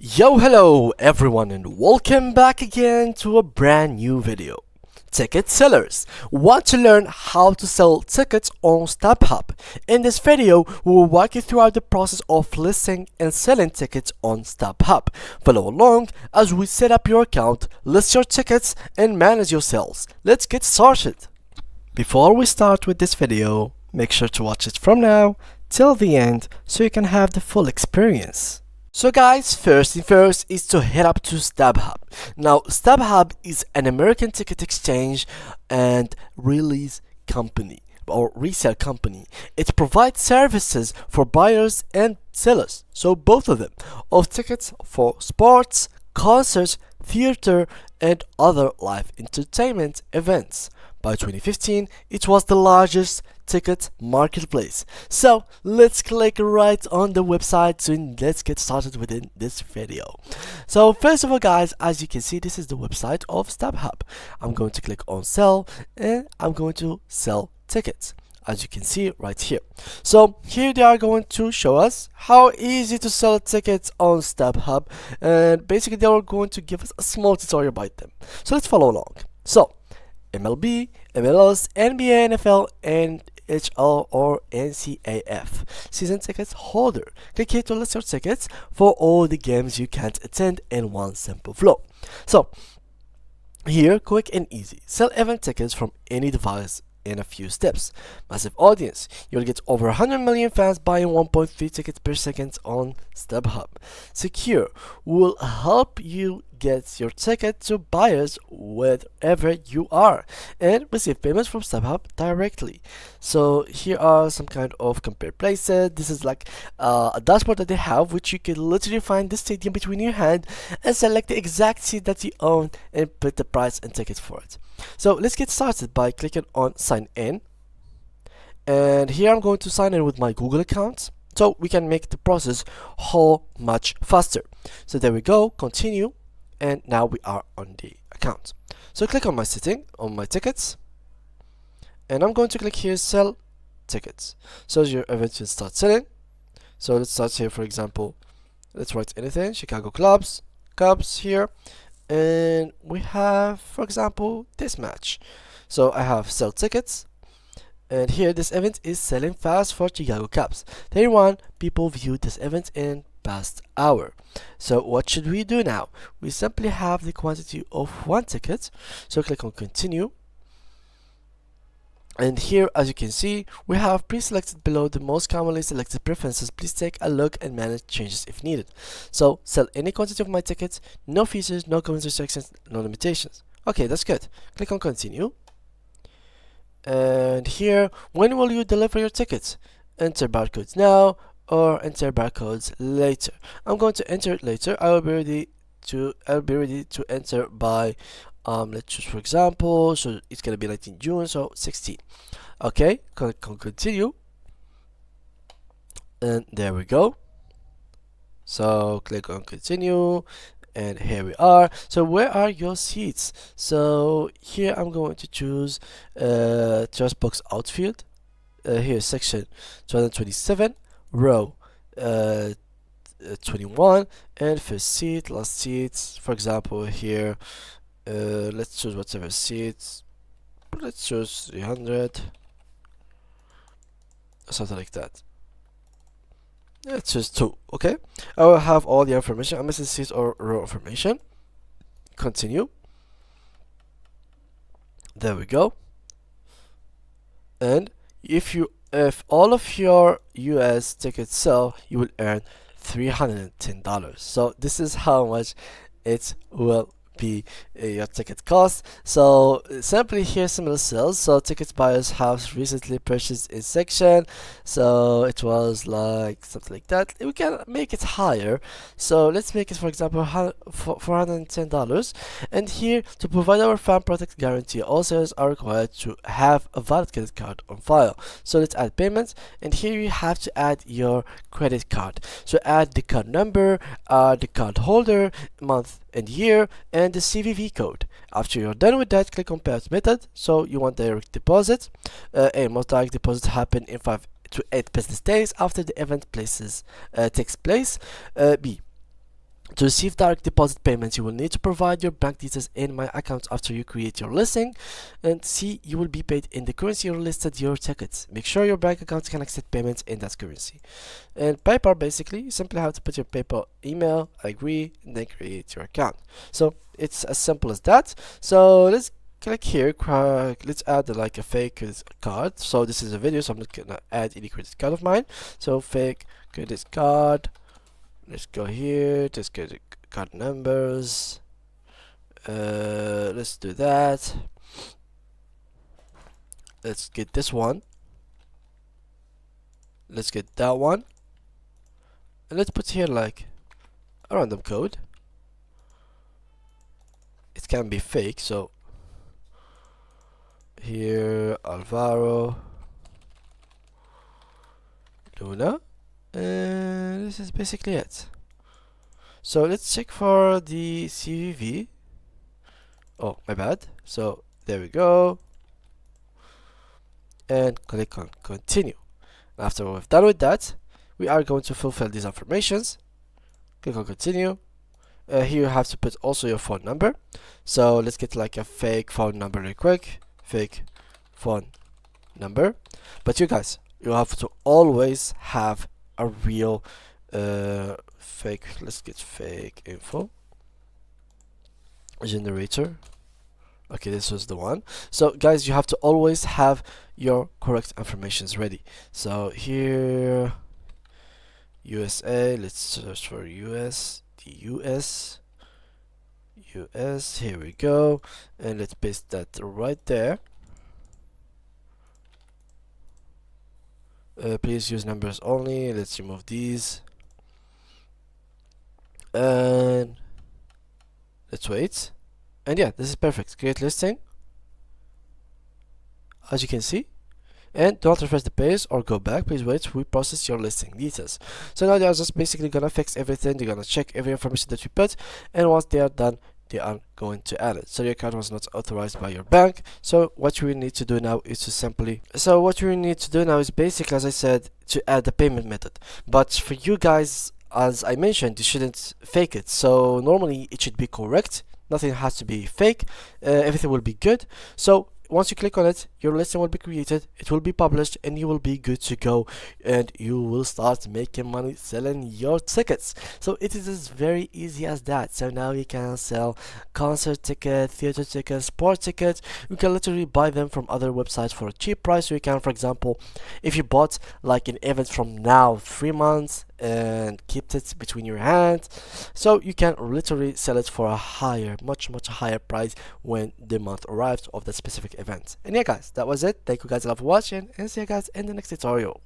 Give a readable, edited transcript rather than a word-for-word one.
Yo, hello everyone, and welcome back again to a brand new video. Ticket sellers want to learn how to sell tickets on StubHub. In this video, we will walk you throughout the process of listing and selling tickets on StubHub. Follow along as we set up your account, list your tickets, and manage your sales. Let's get started. Before we start with this video, make sure to watch it from now till the end so you can have the full experience. So guys, first thing first is to head up to StubHub. Now, StubHub is an American ticket exchange and release company or resale company. It provides services for buyers and sellers, so both of them, of tickets for sports, concerts, theater, and other live entertainment events. By 2015, it was the largest ticket marketplace. So let's click right on the website and let's get started within this video. So first of all guys, as you can see, this is the website of StubHub. I'm going to click on sell and I'm going to sell tickets, as you can see right here. So here they are going to show us how easy to sell tickets on StubHub, and basically they are going to give us a small tutorial about them. So let's follow along. So MLB, MLS, NBA, NFL, NHL or NCAF season tickets holder. Click here to list your tickets for all the games you can't attend in one simple flow. So here, quick and easy, sell event tickets from any device in a few steps. Massive audience, you'll get over 100 million fans buying 1.3 tickets per second on StubHub. Secure will help you get your ticket to buyers wherever you are and receive payments from StubHub directly. So here are some kind of compare places. This is like a dashboard that they have, which you can literally find the stadium between your hand and select the exact seat that you own and put the price and ticket for it. So let's get started by clicking on sign in, and here I'm going to sign in with my Google account so we can make the process whole much faster. So there we go, continue, and now we are on the account. So click on my setting on my tickets, and I'm going to click here sell tickets, so your event will start selling. So let's start here, for example, let's write anything, Chicago Cubs here, and we have, for example, this match. So I have sell tickets, and here this event is selling fast for Chicago Cubs. 31 people viewed this event in past hour. So what should we do now? We simply have the quantity of one ticket, so click on continue, and here, as you can see, we have pre-selected below the most commonly selected preferences. Please take a look and manage changes if needed. So sell any quantity of my tickets, no features, no comments, restrictions, no limitations. Okay, that's good. Click on continue, and here, when will you deliver your tickets? Enter barcodes now or enter barcodes later. I'm going to enter it later. I'll be ready to enter by let's choose, for example, so it's gonna be 19 June, so 16. Okay, click on continue, and there we go. So click on continue, and here we are. So where are your seats? So here I'm going to choose just box outfield. Here section 227, row 21, and first seat, last seats. For example, here let's choose whatever seats. Let's choose 300, something like that. Let's choose 2. Okay, I will have all the information. I'm missing seat or row information. Continue. There we go. And if all of your US tickets sell, you will earn $310. So this is how much it will be your ticket cost. So simply here similar sales. So ticket buyers have recently purchased in section, so it was like something like that. We can make it higher, so let's make it, for example, $410. And here, to provide our fan product guarantee, all sales are required to have a valid credit card on file. So let's add payments, and here you have to add your credit card. So add the card number, the card holder, month and year, and the CVV code. After you're done with that, click on payout method. So you want direct deposit. A, most direct deposit happen in 5 to 8 business days after the event takes place. B, To receive direct deposit payments, you will need to provide your bank details in my account after you create your listing, and see, you will be paid in the currency you listed your tickets. Make sure your bank account can accept payments in that currency. And PayPal, basically, you simply have to put your PayPal email, agree, and then create your account. So it's as simple as that. So let's click here, let's add like a fake card. So this is a video, so I'm not gonna add any credit card of mine. So fake credit card. Let's go here, let's get the card numbers. Let's do that. Let's get this one. Let's get that one. And let's put here like a random code. It can be fake, so here Alvaro Luna, and this is basically it. So let's check for the CVV. Oh, my bad. So there we go, and click on continue. After we've done with that, we are going to fulfill these informations. Click on continue. Here you have to put also your phone number. So let's get like a fake phone number real quick. Fake phone number. But you guys, you have to always have a real fake. Let's get fake info generator. Okay, this was the one. So guys, you have to always have your correct informations ready. So here USA, let's search for US, the US, here we go, and let's paste that right there. Please use numbers only. Let's remove these, and let's wait. And yeah, this is perfect. Create listing, as you can see. And do not refresh the page or go back. Please wait, we process your listing details. So now they are just basically gonna fix everything. They're gonna check every information that you put, and once they are done, they are going to add it. So your account was not authorized by your bank. So what we need to do now is basically, as I said, to add the payment method. But for you guys, as I mentioned, you shouldn't fake it. So normally it should be correct. Nothing has to be fake. Everything will be good. So once you click on it, your listing will be created, it will be published, and you will be good to go, and you will start making money selling your tickets. So it is as very easy as that. So now you can sell concert tickets, theater tickets, sport tickets. You can literally buy them from other websites for a cheap price. So you can, for example, if you bought like an event from now 3 months and kept it between your hands, so you can literally sell it for a higher, much higher price when the month arrives of that specific event. And yeah guys, that was it. Thank you guys a lot for watching, and see you guys in the next tutorial.